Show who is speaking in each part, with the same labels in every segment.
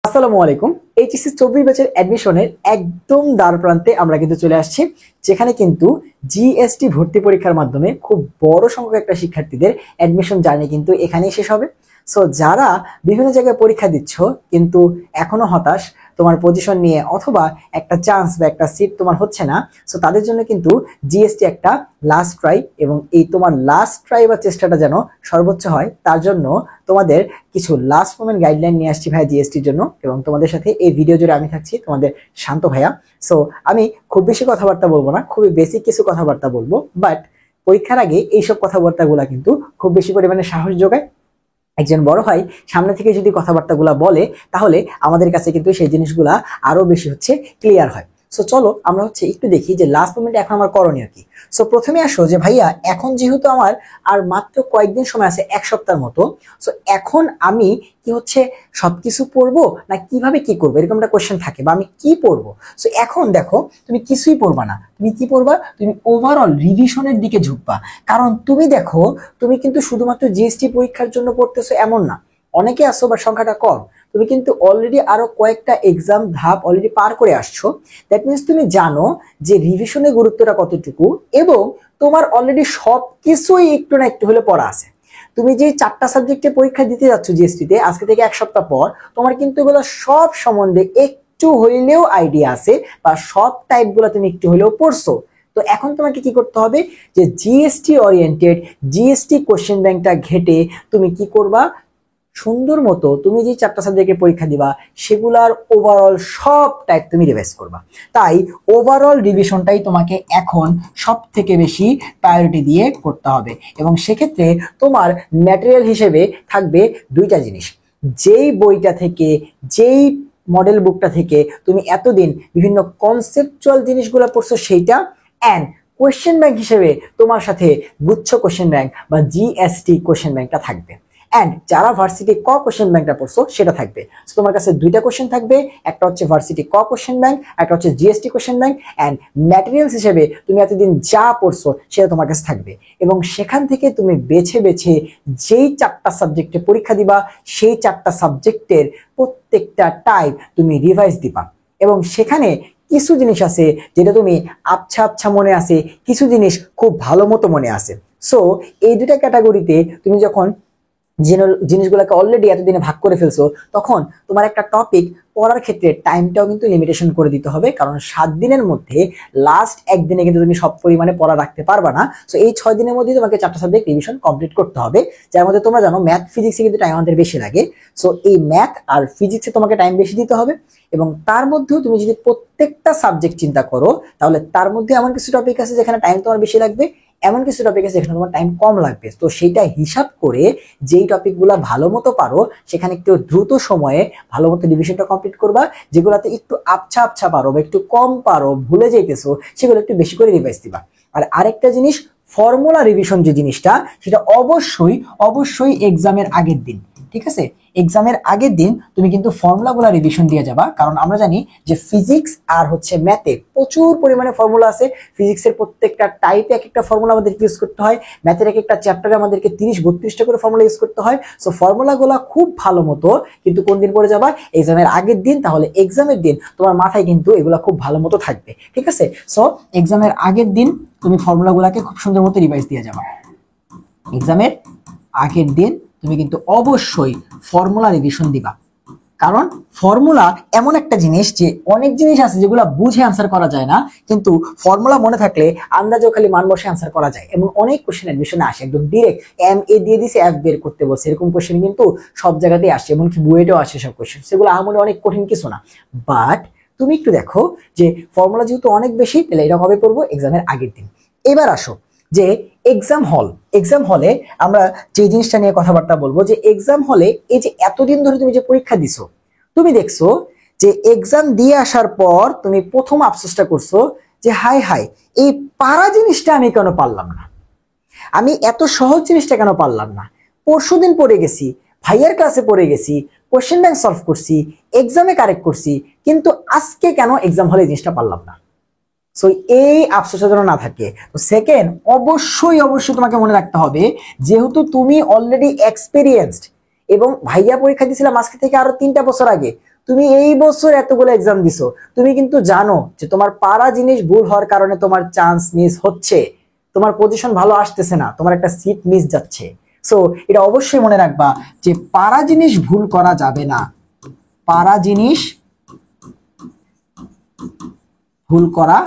Speaker 1: আসসালামু আলাইকুম। এইচএসসি 24 ব্যাচের অ্যাডমিশনের একদম দ্বার প্রান্তে আমরা কিন্তু চলে আসছি, যেখানে কিন্তু জিএসটি ভর্তি পরীক্ষার মাধ্যমে খুব বড় সংখ্যক একটা শিক্ষার্থীদের অ্যাডমিশন জার্নি কিন্তু এখানেই শেষ হবে। সো যারা বিভিন্ন জায়গায় পরীক্ষা দিচ্ছ কিন্তু এখনো হতাশ তোমার পজিশন নিয়ে, অথবা একটা চান্স বা একটা সিট তোমার হচ্ছে না, সো তাদের জন্য কিন্তু জিএসটি একটা লাস্ট ট্রাই, এবং এই তোমার লাস্ট ট্রাই বা চেষ্টাটা যেন সর্বোচ্চ হয় তার জন্য তোমাদের কিছু লাস্ট মোমেন্ট গাইডলাইন নিয়ে আসছি ভাইয়া জিএসটির জন্য। এবং তোমাদের সাথে এই ভিডিও জুড়ে আমি থাকছি তোমাদের শান্ত ভাইয়া। সো আমি খুব বেশি কথাবার্তা বলবো না, খুবই বেসিক কিছু কথাবার্তা বলবো, বাট পরীক্ষার আগে এইসব কথাবার্তাগুলা কিন্তু খুব বেশি পরিমাণে সাহস যোগায়। একজন বড় ভাই সামনে থেকে যদি কথাবার্তাগুলা বলে তাহলে আমাদের কাছে কিন্তু সেই জিনিসগুলা আরো বেশি ক্লিয়ার হয়। সো চলো আমরা একটু দেখি যে লাস্ট মোমেন্টে এখন আমার করণীয় কি। সো প্রথমে আসো যে ভাইয়া, এখন যেহেতু আমার আর মাত্র কয়েকদিন সময় আছে, এক সপ্তাহের মতো, সো এখন আমি কি সবকিছু পড়বো না কিভাবে কি করবো, এরকম একটা কোশ্চেন থাকে, বা আমি কি পড়বো। সো এখন দেখো, তুমি কিছুই পড়বা না, তুমি কি পড়বা, তুমি ওভারঅল রিভিশনের দিকে ঝুঁকবা। কারণ তুমি দেখো, তুমি কিন্তু শুধুমাত্র জিএসটি পরীক্ষার জন্য পড়তেছো এমন না, অনেকে আসো বা সংখ্যাটা কম, তুমি কিন্তু অলরেডি আরো কয়েকটা এক্সাম ধাপ অলরেডি পার করে আসছো। দ্যাট মিনস তুমি জানো যে রিভিশনের গুরুত্বটা কতটুকু, এবং তোমার অলরেডি সবকিছুই একটু না একটু হলে পড়া আছে। তুমি যে 4টা সাবজেক্টে পরীক্ষা দিতে যাচ্ছ জিএসটিতে আজকে থেকে এক সপ্তাহ পর, তোমার কিন্তু এগুলো সব সম্বন্ধে একটু হইলেও আইডিয়া আছে, বা সব টাইপ গুলো তুমি একটু হইলেও পড়ছো। তো এখন তোমাকে কি করতে হবে, যে জিএসটি ওরিয়েন্টেড জিএসটি কোশ্চেন ব্যাংকটা ঘেটে তুমি কি করবা, সুন্দর মতো তুমি যে 4টা সাবজেক্টের পরীক্ষা দিবা সেগুলার ওভারঅল সব টাইপ তুমি রিভাইজ করবা। তাই ওভারঅল রিভিশনটাই তোমাকে এখন সব থেকে বেশি প্রায়োরিটি দিয়ে করতে হবে। এবং সেক্ষেত্রে তোমার ম্যাটেরিয়াল হিসেবে থাকবে দুইটা জিনিস। যেই বইটা থেকে, যেই মডেল বুকটা থেকে তুমি এতদিন বিভিন্ন কনসেপচুয়াল জিনিসগুলো পড়ছো সেইটা, অ্যান্ড কোয়েশ্চেন ব্যাংক হিসেবে তোমার সাথে গুচ্ছ কোয়েশ্চেন ব্যাংক বা জিএসটি কোয়েশ্চেন ব্যাংকটা থাকবে। অ্যান্ড যারা ভার্সিটি ক কোশ্চেন ব্যাংকটা পড়ছো সেটা থাকবে। তোমার কাছে দুইটা কোশ্চেন থাকবে, একটা ভার্সিটি ক কোশ্চেন ব্যাংক, একটা GST question bank. And materials হিসেবে তুমি এতদিন যা পড়ছো সেটা তোমার কাছে থাকবে, এবং সেখান থেকে তুমি বেছে বেছে যেই 4টা সাবজেক্টে পরীক্ষা দিবা সেই 4টা সাবজেক্টের প্রত্যেকটা টাইপ তুমি রিভাইজ দিবা। এবং সেখানে কিছু জিনিস আছে যেটা তুমি আবছা আবছা মনে আছে, কিছু জিনিস খুব ভালো মতো মনে আছে। সো এই দুটা ক্যাটাগরিতে তুমি যখন জিনিসগুলোকে অলরেডি এতদিনে ভাগ করে ফেলছো, তখন তোমার একটা টপিক পড়ার ক্ষেত্রে টাইমটাও কিন্তু লিমিটেশন করে দিতে হবে। কারণ 7 দিনের মধ্যে লাস্ট একদিনে কিন্তু তুমি সব পরিমাণে পড়া রাখতে পারবা না। সো এই 6 দিনের মধ্যে তোমাকে 4টা সাবজেক্ট রিভিশন কমপ্লিট করতে হবে, যার মধ্যে তোমরা জানো ম্যাথ ফিজিক্সে কিন্তু টাইম আমাদের বেশি লাগে। সো এই ম্যাথ আর ফিজিক্সে তোমাকে টাইম বেশি দিতে হবে, এবং তার মধ্যেও তুমি যদি প্রত্যেকটা সাবজেক্ট চিন্তা করো তাহলে তার মধ্যে এমন কিছু টপিক আছে যেখানে টাইম তোমার বেশি লাগবে, এমন কিছু টপিক আছে যেখানে তোমার টাইম কম লাগবে। তো সেইটা হিসাব করে যেই টপিকগুলো ভালো মতো পারো সেখানে একটু দ্রুত সময়ে ভালো মতো রিভিশনটা কমপ্লিট করবা। যেগুলোতে একটু আবছা আবছা পারো বা একটু কম পারো, ভুলে যাইতেছো, সেগুলো একটু বেশি করে রিভাইজ দিবা। আর আরেকটা জিনিস, ফর্মুলা রিভিশন যে জিনিসটা, সেটা অবশ্যই অবশ্যই এক্সামের আগের দিন, ঠিক আছে, এক্সামের আগের দিন তুমি কিন্তু ফর্মুলাগুলো রিভিশন দিয়ে যাবা। কারণ আমরা জানি যে ফিজিক্স আর ম্যাথে প্রচুর পরিমাণে ফর্মুলা আছে। ফিজিক্সের প্রত্যেকটা টাইপে এক একটা ফর্মুলা আমাদেরকে ইউজ করতে হয়, ম্যাথের এক একটা চ্যাপ্টারে আমাদেরকে 30-32টা করে ফর্মুলা ইউজ করতে হয়। সো ফর্মুলাগুলো খুব ভালো মতো কিন্তু কোন দিন পড়ে যাবা, এক্সামের আগের দিন। তাহলে এক্সামের দিন তোমার মাথায় কিন্তু এগুলো খুব ভালো মতো থাকবে, ঠিক আছে। সো এক্সামের আগের দিন তুমি ফর্মুলাগুলোকে খুব সুন্দর মতো রিভাইজ দিয়ে যাবা। এক্সামের আগের দিন তুমি কিন্তু অবশ্যই ফর্মুলা রিভিশন দিবা। কারণ ফর্মুলা এমন একটা জিনিস যে অনেক জিনিস আছে যেগুলো বুঝে আনসার করা যায় না, কিন্তু ফর্মুলা মনে থাকলে আন্দাজও খালি মান বসে আনসার করা যায়। এবং অনেক কোশ্চেন অ্যাডমিশনে আসে একদম ডিরেক্ট এম এ দিয়ে দিছে এফ বের করতে বলছে, এরকম কোশ্চেন কিন্তু সব জায়গাতেই আসে, এমনকি বুয়েটেও আসে সব কোশ্চেন। সেগুলো আমার অনেক কঠিন কিছু না, বাট তুমি একটু দেখো যে ফর্মুলা যেহেতু অনেক বেশি, তাহলে এটা কবে করবো, এক্সামের আগের দিন। এবার আসো যে এক্সাম হলে আমরা যে জিনিসটা নিয়ে কথাবার্তা বলবো, যে এক্সাম হলে এই যে এতদিন ধরে তুমি যে পরীক্ষা দিছো, তুমি দেখছো যে এক্সাম দিয়ে আসার পর তুমি প্রথম আফসোসটা করছো যে হাই হাই, এই পারা জিনিসটা আমি কেন পারলাম না, আমি এত সহজ জিনিসটা কেন পারলাম না। পরশুদিন পড়ে গেছি, ভাইয়ার ক্লাসে পড়ে গেছি, কোশ্চেন ব্যাংক সলভ করছি, এক্সামে কারেক্ট করছি, কিন্তু আজকে কেন এক্সাম হলে জিনিসটা পারলাম না। সো এই আফসোসটা যেন না থাকে। তো সেকেন্ড, অবশ্যই অবশ্যই তোমাকে মনে রাখতে হবে, যেহেতু তুমি অলরেডি এক্সপেরিয়েন্সড, এবং ভাইয়া পরীক্ষা দিয়েছিলাম আজকে থেকে আরো 3টা বছর আগে, তুমি এই বছর এতগুলো এক্সাম দিছো, তুমি কিন্তু জানো যে তোমার পারা জিনিস ভুল হওয়ার কারণে তোমার চান্স মিস হচ্ছে, তোমার পজিশন ভালো আসতেছে না, তোমার একটা সিট মিস যাচ্ছে। সো এটা অবশ্যই মনে রাখবা যে পারা জিনিস ভুল করা যাবে না, পারা জিনিস ভুল করা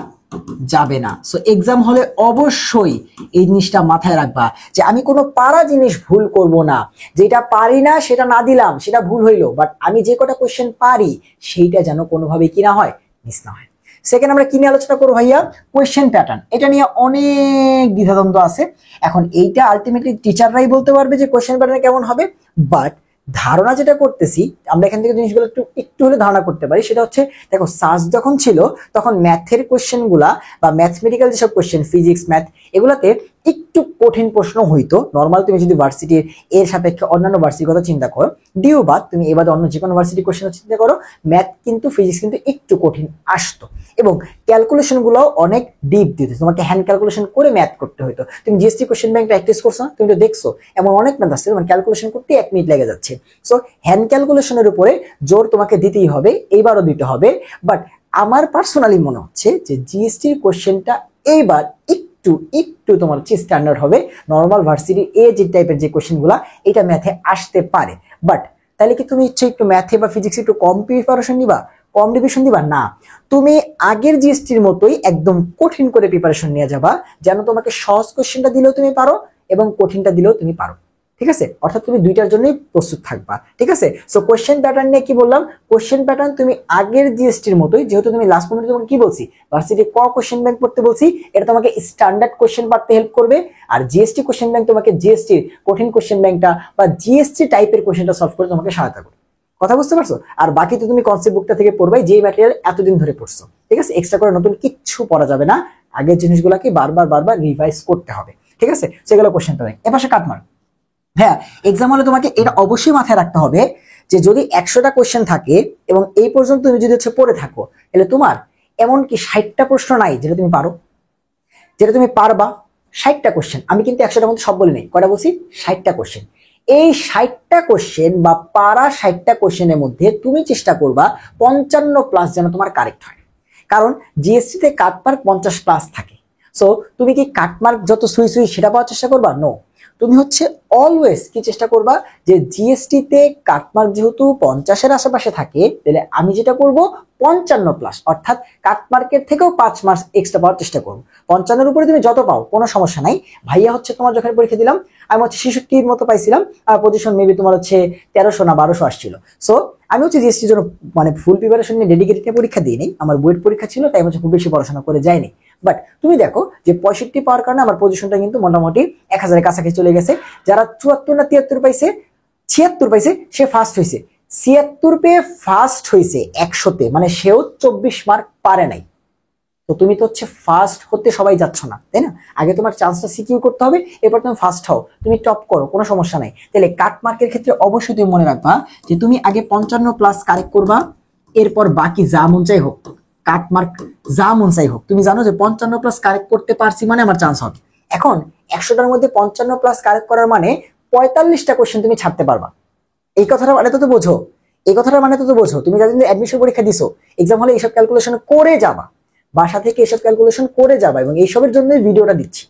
Speaker 1: যাবে না। সো এক্সাম হলে অবশ্যই এই জিনিসটা মাথায় রাখবা যে আমি কোনো পারা জিনিস ভুল করব না, যেটা পারি না সেটা না দিলাম, সেটা ভুল হইলো, বাট আমি যে কটা কোশ্চেন পারি সেইটা যেন কোনোভাবে কি না হয়, মিস না হয়। সেকেন্ড আমরা কি নিয়ে আলোচনা করবো ভাইয়া, কোয়েশ্চেন প্যাটার্ন। এটা নিয়ে অনেক দ্বিধাদ্বন্দ্ব আছে। এখন এইটা আলটিমেটলি টিচাররাই বলতে পারবে যে কোয়েশ্চেন প্যাটার্ন কেমন হবে, বাট ধারণা যেটা করতেছি আমরা এখান থেকে জিনিসগুলো একটু একটু হলে ধারণা করতে পারি, সেটা হচ্ছে দেখো সার্চ যখন ছিল তখন ম্যাথের কোশ্চেন গুলা বা ম্যাথমেটিক্যাল যেসব কোশ্চেন ফিজিক্স ম্যাথ এগুলাতে একটু কঠিন প্রশ্ন হইতো। নর্মাল তুমি যদি ভার্সিটির এর সাপেক্ষে অন্যান্য ভার্সিটির কথা চিন্তা করো, ডিউ বাদ তুমি এবার অন্য যে কোনো ভার্সিটির কোশ্চেন চিন্তা করো, ম্যাথ কিন্তু ফিজিক্স কিন্তু একটু কঠিন আসতো এবং ক্যালকুলেশন গুলো অনেক ডিপ দিত, তোমাকে হ্যান্ড ক্যালকুলেশন করে ম্যাথ করতে হতো। তুমি জিএসটি কোশ্চেন ব্যাংক প্র্যাকটিস করছো না, তুমি তো দেখছো এমন অনেক ম্যাথ আছে মানে ক্যালকুলেশন করতে 1 মিনিট লেগে যাচ্ছে। সো হ্যান্ড ক্যালকুলেশনের উপরে জোর তোমাকে দিতেই হবে, এইবারও দিতে হবে। বাট আমার পার্সোনালি মনে হচ্ছে যে জিএসটির কোশ্চেনটা এইবার একটু একটু তোমার হচ্ছে স্ট্যান্ডার্ড হবে। নর্মাল ভার্সিটি এ যে টাইপের যে কোশ্চেনগুলো এটা ম্যাথে আসতে পারে, বাট তাহলে কি তুমি ইচ্ছে একটু ম্যাথে বা ফিজিক্সে একটু কম প্রিপারেশন নিবা, কম ডিভিশন দিবা? না, তুমি আগের জিএসটির মতোই একদম কঠিন করে প্রিপারেশন নিয়ে যাবা, যেন তোমাকে সহজ কোশ্চেনটা দিলেও তুমি পারো এবং কঠিনটা দিলেও তুমি পারো। ঠিক আছে, অর্থাৎ তুমি দুইটার জন্যই প্রস্তুত থাকবা। ঠিক আছে, সো কোশ্চেন প্যাটার্ন নিয়ে কি বললাম, কোশ্চেন প্যাটার্ন তুমি আগের জিএসটির মতোই, যেহেতু তুমি লাস্ট পর্যন্ত তোমাকে কি বলছি ভার্সিটি ক কোশ্চেন ব্যাংক পড়তে বলছি, এটা তোমাকে স্ট্যান্ডার্ড কোশ্চেন পারতে হেল্প করবে। আর জিএসটি কোশ্চেন ব্যাংক তোমাকে জিএসটির কঠিন কোশ্চেন ব্যাংকটা বা জিএসটি টাইপের কোশ্চেনটা সলভ করে তোমাকে সহায়তা করবে। কথা বুঝতে পারছো? আর বাকি তো তুমি কনসেপ্ট বুকটা থেকে পড়বাই, যেই ম্যাটেরিয়াল এতদিন ধরে পড়ছো। ঠিক আছে, এক্সট্রা করে নতুন কিচ্ছু পড়া যাবে না, আগের জিনিসগুলোকে বারবার বারবার রিভাইজ করতে হবে। ঠিক আছে, সেগুলো কোশ্চেন প্যাটার্ন। এপাশে কাটমার্ক। হ্যাঁ, এক্সাম হলে তোমাকে এটা অবশ্যই মাথায় রাখতে হবে যে যদি 100টা কোশ্চেন থাকে এবং এই পর্যন্ত তুমি যদি হচ্ছে পড়ে থাকো, তাহলে তোমার এমন কি 60টা প্রশ্ন নাই যেটা তুমি পারো, যেটা তুমি পারবা। 60টা কোশ্চেন, আমি কিন্তু 100টার মধ্যে সব বলি নাই, কয়টা বলছি? 60টা কোশ্চেন। এই 60টা কোশ্চেন বা পারা 60টা কোশ্চেনের মধ্যে তুমি চেষ্টা করবা 55+ যেন তোমার কারেক্ট হয়, কারণ জিএসটি তে কাটমার্ক 50+ থাকে। সো তুমি কি কাটমার্ক যত সুই সুই সেটা পাওয়ার চেষ্টা করবা? নো, তুমি হচ্ছে অলওয়েজ কি চেষ্টা করবা যে জিএসটি তে কাটমার্ক যেহেতু 50-এর আশেপাশে থাকে, তাহলে আমি যেটা করব 55+, অর্থাৎ কাটমার্কের থেকেও 5 মার্কস এক্সট্রা পাওয়ার চেষ্টা করবো। 55-এর উপরে তুমি যত পাও কোনো সমস্যা নাই। ভাইয়া হচ্ছে তোমার যখন পরীক্ষা দিলাম আমি হচ্ছে 66-র মতো পাইছিলাম, আর পজিশন মেবি তোমার হচ্ছে 1300 না 1200 আসছিল। সো আমি হচ্ছে জিএসটির জন্য মানে ফুল প্রিপারেশন নিয়ে ডেডিকেটেড পরীক্ষা দিইনি, আমার বুয়েট পরীক্ষা ছিল তাই হচ্ছে খুব বেশি পড়াশোনা করে যায়নি। বাট তুমি দেখো যে 65 পাওয়ার কারণে আমার পজিশনটা কিন্তু মোটামুটি 1000-এর কাছাকাছি চলে গেছে। যারা 74 না 73 পাইছে, 76 পাইছে, সে ফার্স্ট হয়েছে। 76 পেয়ে ফার্স্ট হয়েছে 100-তে, মানে সেও 24 মার্ক পারে নাই। তো তুমি তো হচ্ছে ফার্স্ট হতে সবাই যাচ্ছ না, তাই না? আগে তোমার চান্সটা সিকিউর করতে হবে, এরপর তুমি ফার্স্ট হও, তুমি টপ করো, কোনো সমস্যা নাই। তাহলে কাট মার্কের ক্ষেত্রে অবশ্যই তুমি মনে রাখবা যে তুমি আগে 55+ কারেক্ট করবা, এরপর বাকি যা মন চাই হোক, কাট মার্ক যা মন চাই হোক। তুমি জানো যে 55+ কারেক্ট করতে পারছি মানে আমার চান্স হবে। এখন 100টার মধ্যে 55+ কারেক্ট করার মানে 45টা কোশ্চেন তুমি ছাড়তে পারবা। এই কথাটা মানে তো বোঝো, এই কথাটা মানে তো বোঝো। তুমি যাদের অ্যাডমিশন পরীক্ষা দিছো, এক্সাম হলে এইসব ক্যালকুলেশন করে যাবা, বাসা থেকে এসব ক্যালকুলেশন করে যাবা, এবং এইসবের জন্য ভিডিওটা দিচ্ছি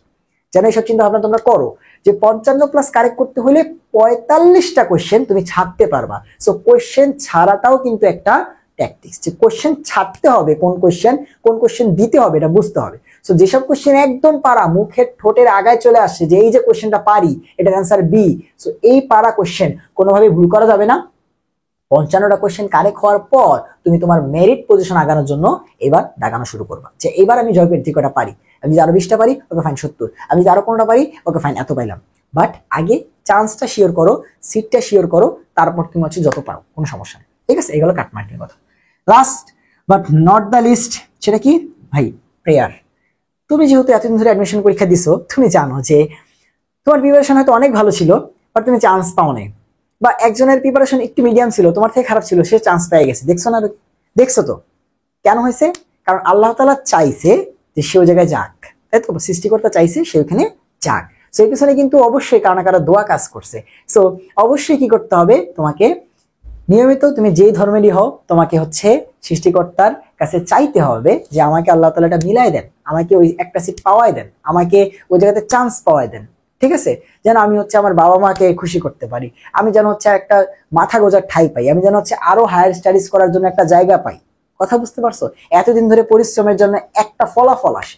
Speaker 1: যেন এইসব চিন্তা ভাবনা তোমরা করো যে 55+ কারেক্ট করতে হলে 45টা কোশ্চেন তুমি ছাড়তে পারবা। সো কোশ্চেন ছাড়াটাও কিন্তু একটা ট্যাকটিক্স, যে কোশ্চেন ছাড়তে হবে, কোন কোশ্চেন দিতে হবে এটা বুঝতে হবে। সো যেসব কোশ্চেন একদম পারা মুখের ঠোঁটের আগায় চলে আসছে যে এই যে কোশ্চেনটা পারি, এটার অ্যান্সার বি, সো এই পারা কোশ্চেন কোনোভাবে ভুল করা যাবে না। 55টা কোশ্চেন কারেক্ট হওয়ার পর তুমি তোমার মেরিট পজিশন আগানোর জন্য এবার দাগানো শুরু করবা, যে এবার আমি জয় পেতে কটা পারি, আমি যদি আরো 20টা পারি ওকে ফাইন 70, আমি যদি আরো 15টা পারি ওকে ফাইন এত পাইলাম। বাট আগে চান্সটা শিওর করো, সিটটা শিওর করো, তারপর তুমি হচ্ছে যত পারো, কোনো সমস্যা নেই। ঠিক আছে, এগুলো কাটমার্কের কথা। Last but not the least, সেটা কি ভাই? প্রেয়ার। তুমি যেহেতু এতদিন ধরে অ্যাডমিশন পরীক্ষা দিছো, তুমি জানো যে তোমার প্রিপারেশন হয়তো অনেক ভালো ছিল বাট তুমি চান্স পাও নাই, বা একজনের প্রিপারেশন একটু মিডিয়াম ছিল, তোমার থেকে খারাপ ছিল, সে চান্স পেয়ে গেছে। দেখছো না? দেখছো তো কেন হয়েছে? কারণ আল্লাহ তাআলা চাইছে যে সে ওই জায়গায় যাক, তাই তো? সৃষ্টিকর্তা চাইছে সে ওখানে যাক। সেই পিছনে কিন্তু অবশ্যই কারো না কারো দোয়া কাজ করছে। সো অবশ্যই কি করতে হবে, তোমাকে নিয়মিত তুমি যেই ধর্মেরই হও, তোমাকে হচ্ছে সৃষ্টিকর্তার কাছে চাইতে হবে যে আমাকে আল্লাহ তাআলা এটা মিলাই দেন, আমাকে ওই একটা সিট পাওয়াই দেন, আমাকে ওই জায়গাতে চান্স পাওয়াই দেন। ঠিক আছে, যেন আমি হচ্ছে আমার বাবা মাকে খুশি করতে পারি, আমি যেন হচ্ছে একটা মাথা গোজার ঠাই পাই, আমি যেন হচ্ছে আরো হায়ার স্টাডিজ করার জন্য একটা জায়গা পাই। কথা বুঝতে পারছো? এতদিন ধরে পরিশ্রমের জন্য একটা ফলাফল আসে।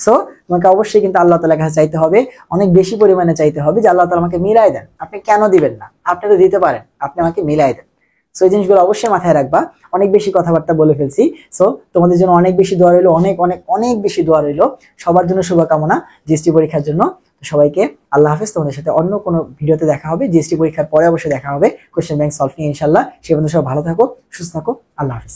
Speaker 1: সো তোমাকে অবশ্যই কিন্তু আল্লাহ তাআলার কাছে চাইতে হবে, অনেক বেশি পরিমাণে চাইতে হবে যে আল্লাহ তাআলা আমাকে মিলাই দেন। আপনি কেন দিবেন না? আপনি তো দিতে পারেন, আপনি আমাকে মিলাই দেন। সো এই জিনিসগুলো অবশ্যই মাথায় রাখবা। অনেক বেশি কথাবার্তা বলে ফেলছি। সো তোমাদের জন্য অনেক বেশি দোয়া রইলো, অনেক অনেক অনেক বেশি দোয়া রইলো। সবার জন্য শুভকামনা জিএসটি পরীক্ষার জন্য। সবাইকে আল্লাহ হাফেজ। তোমাদের সাথে অন্য কোনো ভিডিওতে দেখা হবে, জিএসটি পরীক্ষার পরে অবশ্যই দেখা হবে কোশ্চেন ব্যাংক সলভ নিয়ে ইনশাল্লাহ। সে পর্যন্ত সব ভালো থাকো, সুস্থ থাকো। আল্লাহ হাফেজ।